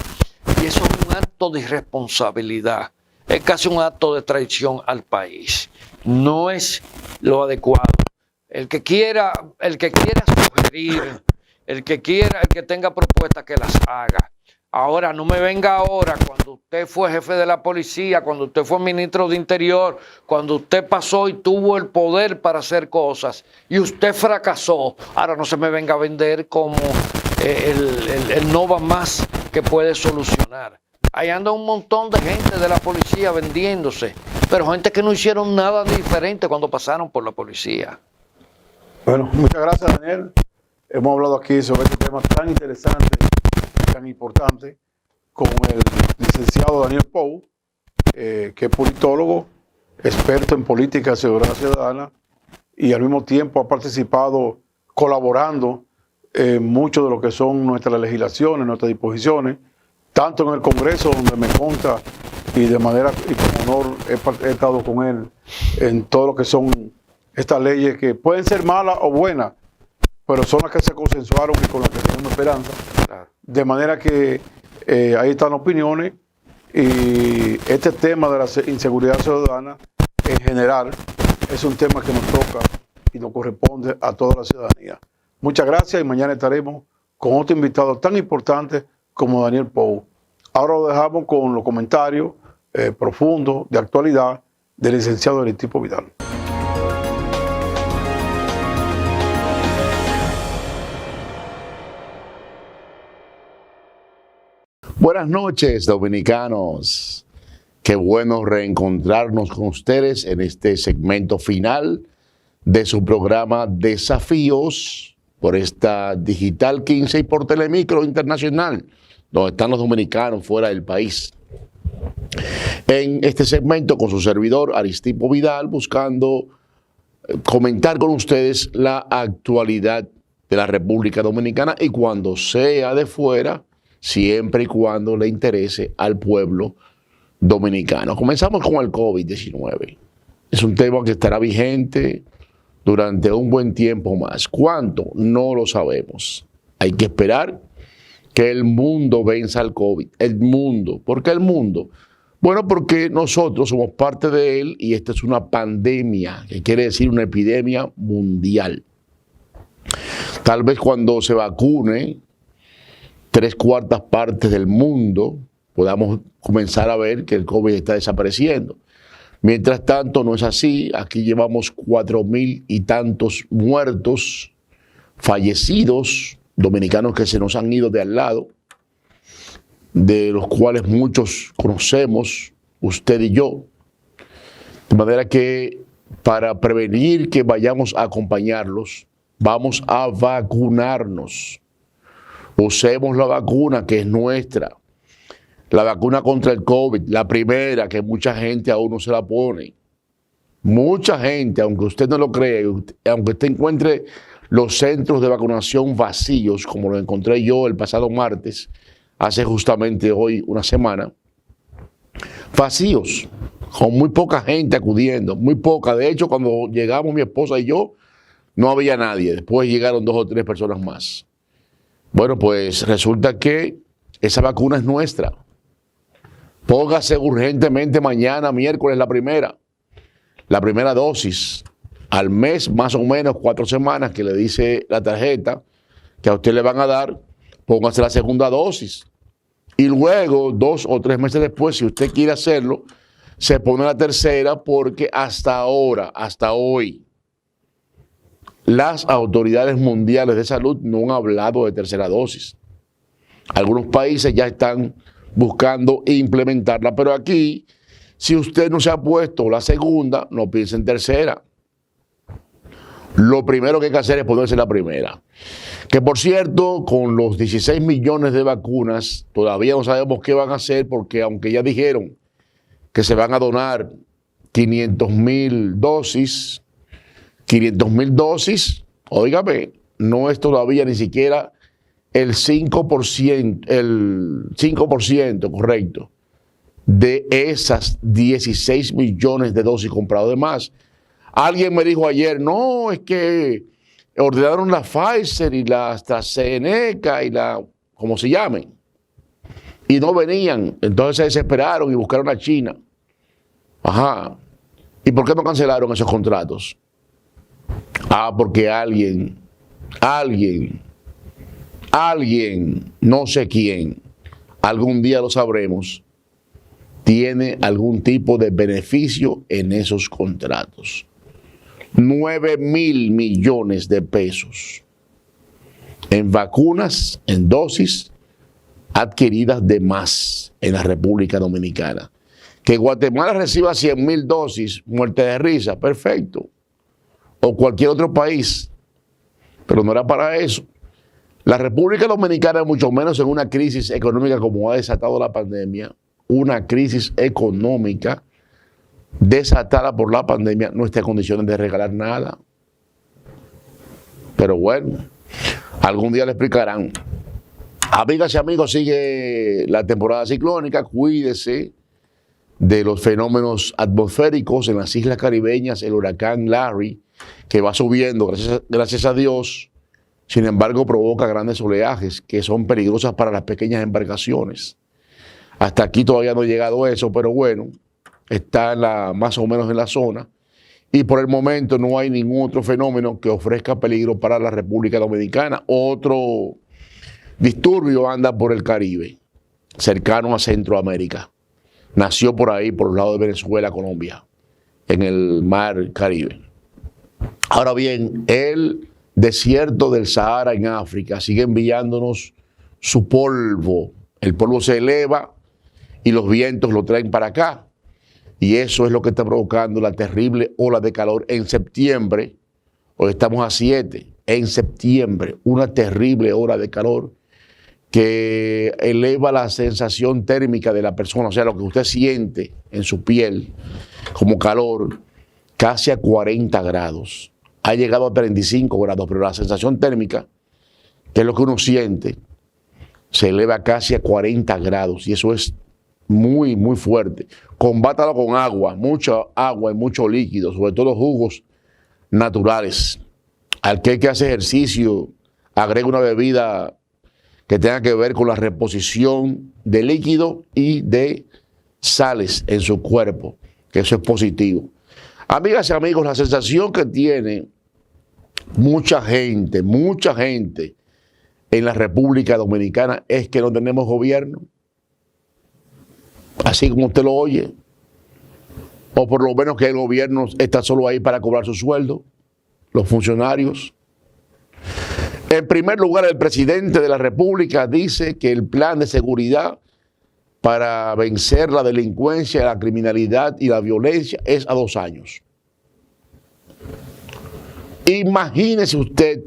Y eso es un acto de irresponsabilidad. Es casi un acto de traición al país. No es lo adecuado. El que quiera sugerir, el que tenga propuestas, que las haga. Ahora, no me venga ahora, cuando usted fue jefe de la policía, cuando usted fue ministro de Interior, cuando usted pasó y tuvo el poder para hacer cosas y usted fracasó. Ahora no se me venga a vender como el no va más que puede solucionar. Ahí anda un montón de gente de la policía vendiéndose, pero gente que no hicieron nada diferente cuando pasaron por la policía. Bueno, muchas gracias, Daniel. Hemos hablado aquí sobre este tema tan interesante, tan importante, con el licenciado Daniel Pou, que es politólogo, experto en política de seguridad ciudadana y al mismo tiempo ha participado colaborando en mucho de lo que son nuestras legislaciones, nuestras disposiciones, tanto en el Congreso, donde me consta, y de manera y con honor he estado con él en todo lo que son estas leyes que pueden ser malas o buenas, pero son las que se consensuaron y con las que tenemos esperanza. De manera que ahí están opiniones y este tema de la inseguridad ciudadana en general es un tema que nos toca y nos corresponde a toda la ciudadanía. Muchas gracias y mañana estaremos con otro invitado tan importante como Daniel Pou. Ahora lo dejamos con los comentarios profundos de actualidad del licenciado Aristipo Vidal. Buenas noches, dominicanos. Qué bueno reencontrarnos con ustedes en este segmento final de su programa Desafíos por esta Digital 15 y por Telemicro Internacional, donde están los dominicanos fuera del país. En este segmento con su servidor Aristipo Vidal, buscando comentar con ustedes la actualidad de la República Dominicana y cuando sea de fuera, siempre y cuando le interese al pueblo dominicano. Comenzamos con el COVID-19. Es un tema que estará vigente durante un buen tiempo más. ¿Cuánto? No lo sabemos. Hay que esperar que el mundo venza al COVID. El mundo. ¿Por qué el mundo? Bueno, porque nosotros somos parte de él y esta es una pandemia, que quiere decir una epidemia mundial. Tal vez cuando se vacune 3/4 partes del mundo, podamos comenzar a ver que el COVID está desapareciendo. Mientras tanto, no es así. Aquí llevamos 4,000 y tantos muertos, fallecidos, dominicanos que se nos han ido de al lado, de los cuales muchos conocemos, usted y yo. De manera que para prevenir que vayamos a acompañarlos, vamos a vacunarnos. Usemos la vacuna que es nuestra, la vacuna contra el COVID, la primera, que mucha gente aún no se la pone. Mucha gente, aunque usted no lo cree, aunque usted encuentre los centros de vacunación vacíos, como lo encontré yo el pasado martes, hace justamente hoy una semana, vacíos, con muy poca gente acudiendo, muy poca. De hecho, cuando llegamos mi esposa y yo, no había nadie. Después llegaron 2 o 3 personas más. Bueno, pues resulta que esa vacuna es nuestra. Póngase urgentemente mañana, miércoles, la primera dosis. Al mes, más o menos 4 semanas, que le dice la tarjeta que a usted le van a dar, póngase la segunda dosis. Y luego, 2 o 3 meses después, si usted quiere hacerlo, se pone la tercera, porque hasta ahora, hasta hoy, las autoridades mundiales de salud no han hablado de tercera dosis. Algunos países ya están buscando implementarla, pero aquí, si usted no se ha puesto la segunda, no piense en tercera. Lo primero que hay que hacer es ponerse la primera. Que por cierto, con los 16 millones de vacunas, todavía no sabemos qué van a hacer, porque aunque ya dijeron que se van a donar 500,000 dosis, óigame, no es todavía ni siquiera el 5%, correcto, de esas 16 millones de dosis compradas de más. Alguien me dijo ayer, no, es que ordenaron la Pfizer y la AstraZeneca y la, como se llamen, y no venían. Entonces se desesperaron y buscaron a China. Ajá. ¿Y por qué no cancelaron esos contratos? Porque alguien, no sé quién, algún día lo sabremos, tiene algún tipo de beneficio en esos contratos. 9.000 millones de pesos en vacunas, en dosis adquiridas de más en la República Dominicana. Que Guatemala reciba 100.000 dosis, muerte de risa, perfecto. O cualquier otro país, pero no era para eso. La República Dominicana, mucho menos en una crisis económica como ha desatado la pandemia, una crisis económica desatada por la pandemia, no está en condiciones de regalar nada. Pero bueno, algún día le explicarán. Amigas y amigos, sigue la temporada ciclónica, cuídese de los fenómenos atmosféricos en las islas caribeñas, el huracán Larry, que va subiendo, gracias a Dios, sin embargo provoca grandes oleajes que son peligrosas para las pequeñas embarcaciones. Hasta aquí todavía no ha llegado eso, pero bueno, está más o menos en la zona, y por el momento no hay ningún otro fenómeno que ofrezca peligro para la República Dominicana. Otro disturbio anda por el Caribe, cercano a Centroamérica. Nació por ahí, por los lados de Venezuela, Colombia, en el mar Caribe. Ahora bien, el desierto del Sahara en África sigue enviándonos su polvo. El polvo se eleva y los vientos lo traen para acá. Y eso es lo que está provocando la terrible ola de calor en septiembre. Hoy estamos a 7. En septiembre, una terrible ola de calor que eleva la sensación térmica de la persona, o sea, lo que usted siente en su piel como calor, casi a 40 grados. Ha llegado a 35 grados, pero la sensación térmica, que es lo que uno siente, se eleva casi a 40 grados y eso es muy, muy fuerte. Combátalo con agua, mucha agua y mucho líquido, sobre todo jugos naturales. Al que hace ejercicio, agrega una bebida que tenga que ver con la reposición de líquido y de sales en su cuerpo, que eso es positivo. Amigas y amigos, la sensación que tiene mucha gente en la República Dominicana es que no tenemos gobierno, así como usted lo oye, o por lo menos que el gobierno está solo ahí para cobrar su sueldo, los funcionarios. En primer lugar, el presidente de la República dice que el plan de seguridad para vencer la delincuencia, la criminalidad y la violencia es a 2 años. Imagínese usted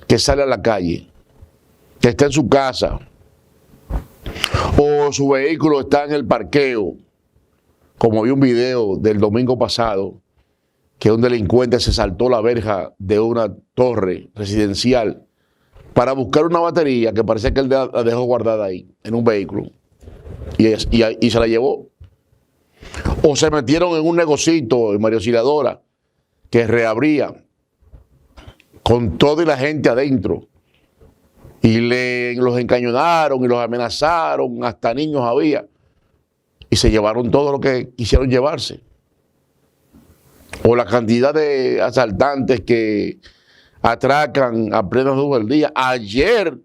que sale a la calle, que está en su casa o su vehículo está en el parqueo, como vi un video del domingo pasado, que un delincuente se saltó la verja de una torre residencial para buscar una batería que parece que él la dejó guardada ahí, en un vehículo, y se la llevó. O se metieron en un negocito en María Auxiliadora que reabría con toda la gente adentro y los encañonaron y los amenazaron, hasta niños había, y se llevaron todo lo que quisieron llevarse. O la cantidad de asaltantes que atracan a plena luz del día. Ayer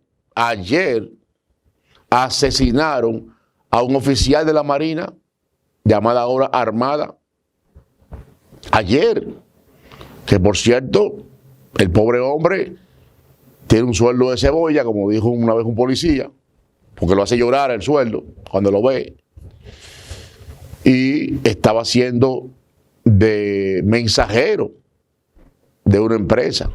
asesinaron a un oficial de la Marina, llamada ahora Armada. Ayer, que por cierto, el pobre hombre tiene un sueldo de cebolla, como dijo una vez un policía, porque lo hace llorar el sueldo cuando lo ve. Y estaba siendo de mensajero de una empresa.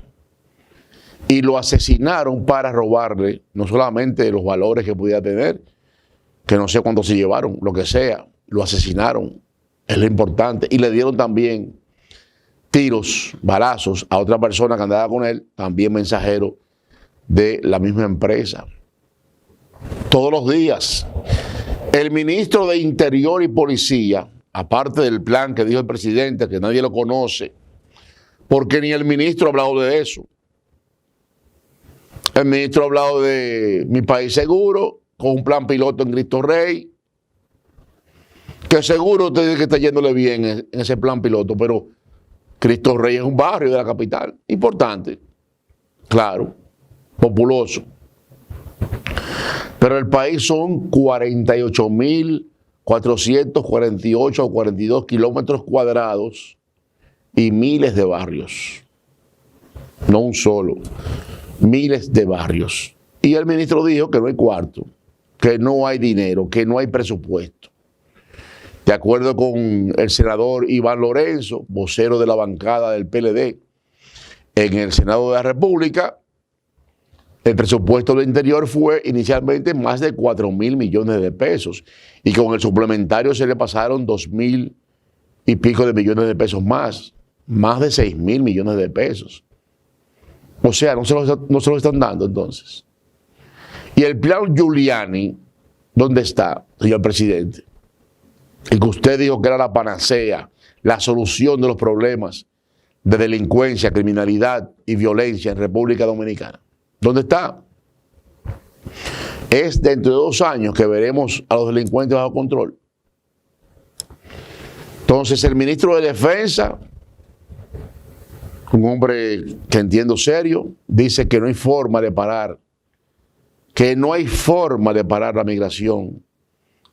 Y lo asesinaron para robarle no solamente los valores que pudiera tener, que no sé cuánto se llevaron, lo que sea, lo asesinaron, es lo importante. Y le dieron también tiros, balazos a otra persona que andaba con él, también mensajero de la misma empresa. Todos los días, el ministro de Interior y Policía, aparte del plan que dijo el presidente, que nadie lo conoce, porque ni el ministro ha hablado de eso. El ministro ha hablado de Mi País Seguro, con un plan piloto en Cristo Rey, que seguro usted dice que está yéndole bien en ese plan piloto, pero Cristo Rey es un barrio de la capital, importante, claro, populoso. Pero el país son 48.448 o 42 kilómetros cuadrados y miles de barrios. No un solo, miles de barrios. Y el ministro dijo que no hay cuarto, que no hay dinero, que no hay presupuesto. De acuerdo con el senador Iván Lorenzo, vocero de la bancada del PLD en el Senado de la República, el presupuesto del interior fue inicialmente más de 4.000 millones de pesos y con el suplementario se le pasaron 2.000 y pico de millones de pesos más de 6.000 millones de pesos. O sea, no se lo están dando entonces. Y el plan Giuliani, ¿dónde está, señor presidente? El que usted dijo que era la panacea, la solución de los problemas de delincuencia, criminalidad y violencia en República Dominicana. ¿Dónde está? Es dentro de 2 años que veremos a los delincuentes bajo control. Entonces el ministro de Defensa, un hombre que entiendo serio, dice que no hay forma de parar, la migración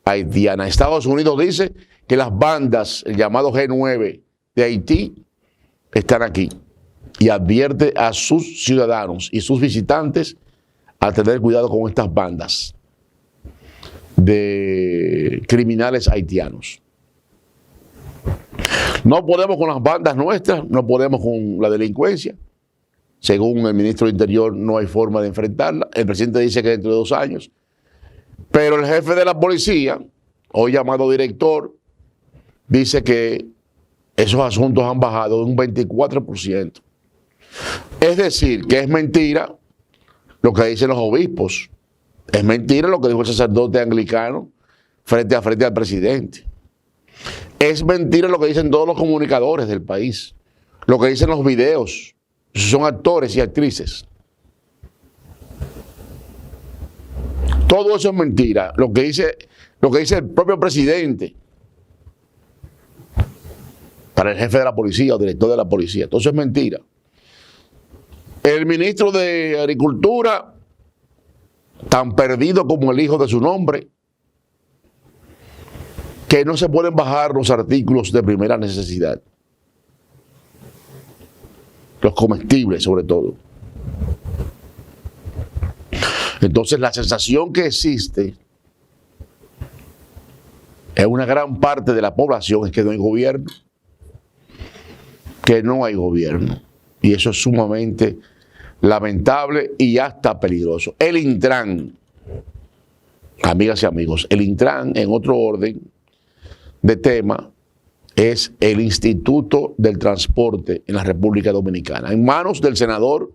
haitiana. Estados Unidos dice que las bandas, el llamado G9 de Haití, están aquí y advierte a sus ciudadanos y sus visitantes a tener cuidado con estas bandas de criminales haitianos. No podemos con las bandas nuestras, no podemos con la delincuencia. Según el ministro del Interior, no hay forma de enfrentarla. El presidente dice que dentro de 2 años. Pero el jefe de la policía, hoy llamado director, dice que esos asuntos han bajado de un 24%. Es decir, que es mentira lo que dicen los obispos. Es mentira lo que dijo el sacerdote anglicano frente al presidente. Es mentira lo que dicen todos los comunicadores del país. Lo que dicen los videos. Son actores y actrices. Todo eso es mentira. Lo que dice el propio presidente para el jefe de la policía o director de la policía. Todo eso es mentira. El ministro de Agricultura, tan perdido como el hijo de su nombre, que no se pueden bajar los artículos de primera necesidad. Los comestibles, sobre todo. Entonces, la sensación que existe en una gran parte de la población es que no hay gobierno. Y eso es sumamente lamentable y hasta peligroso. El Intran, amigas y amigos, el Intran, en otro orden de tema, es el Instituto del Transporte en la República Dominicana, en manos del senador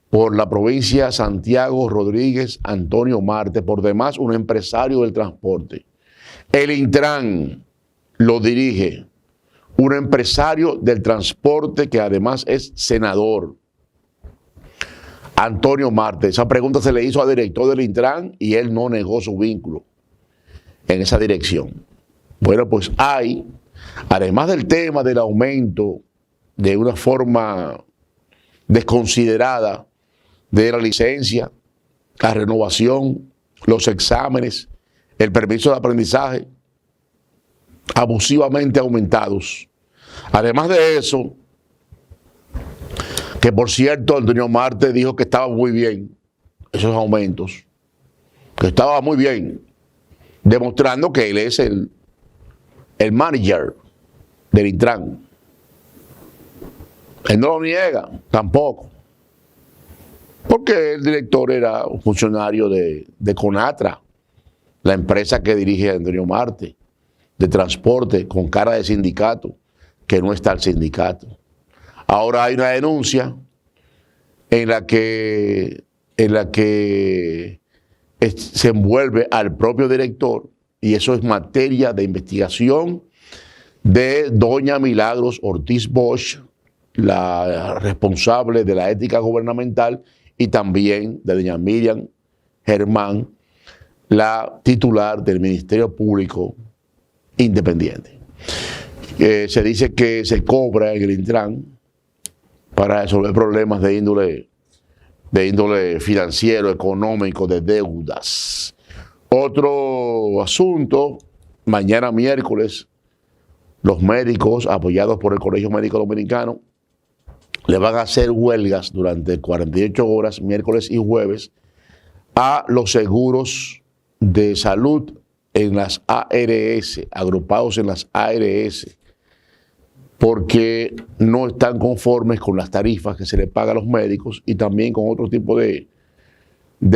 por la provincia Santiago Rodríguez Antonio Marte, por demás un empresario del transporte. El Intran lo dirige un empresario del transporte que además es senador, Antonio Marte. Esa pregunta se le hizo al director del Intran y él no negó su vínculo en esa dirección. Bueno, pues hay, además del tema del aumento de una forma desconsiderada de la licencia, la renovación, los exámenes, el permiso de aprendizaje, abusivamente aumentados. Además de eso, que por cierto Antonio Marte dijo que estaba muy bien esos aumentos, que estaba muy bien, demostrando que él es el manager del Intran. Él no lo niega, tampoco. Porque el director era un funcionario de Conatra, la empresa que dirige Antonio Marte, de transporte, con cara de sindicato, que no está el sindicato. Ahora hay una denuncia en la que se envuelve al propio director, y eso es materia de investigación de doña Milagros Ortiz Bosch, la responsable de la ética gubernamental, y también de doña Miriam Germán, la titular del Ministerio Público Independiente. Se dice que se cobra en el Intran para resolver problemas de índole de índole financiero, económico, de deudas. Otro asunto, mañana miércoles, los médicos, apoyados por el Colegio Médico Dominicano, le van a hacer huelgas durante 48 horas, miércoles y jueves, a los seguros de salud en las ARS, agrupados en las ARS, porque no están conformes con las tarifas que se le paga a los médicos y también con otro tipo de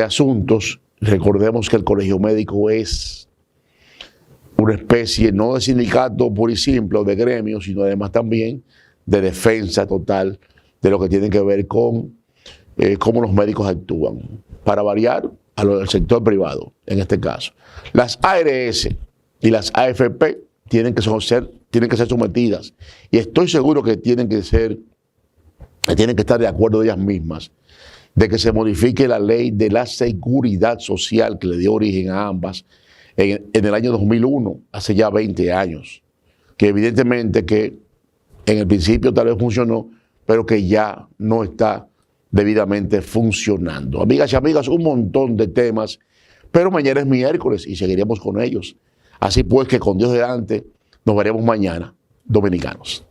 asuntos. Recordemos que el Colegio Médico es una especie no de sindicato puro y simple o de gremio, sino además también de defensa total de lo que tiene que ver con cómo los médicos actúan. Para variar, al sector privado, en este caso. Las ARS y las AFP tienen que ser sometidas, y estoy seguro que tienen que estar de acuerdo ellas mismas, de que se modifique la ley de la seguridad social que le dio origen a ambas en el año 2001, hace ya 20 años, que evidentemente que en el principio tal vez funcionó, pero que ya no está debidamente funcionando. Amigas y amigas, un montón de temas, pero mañana es miércoles y seguiremos con ellos. Así pues que con Dios delante nos veremos mañana, dominicanos.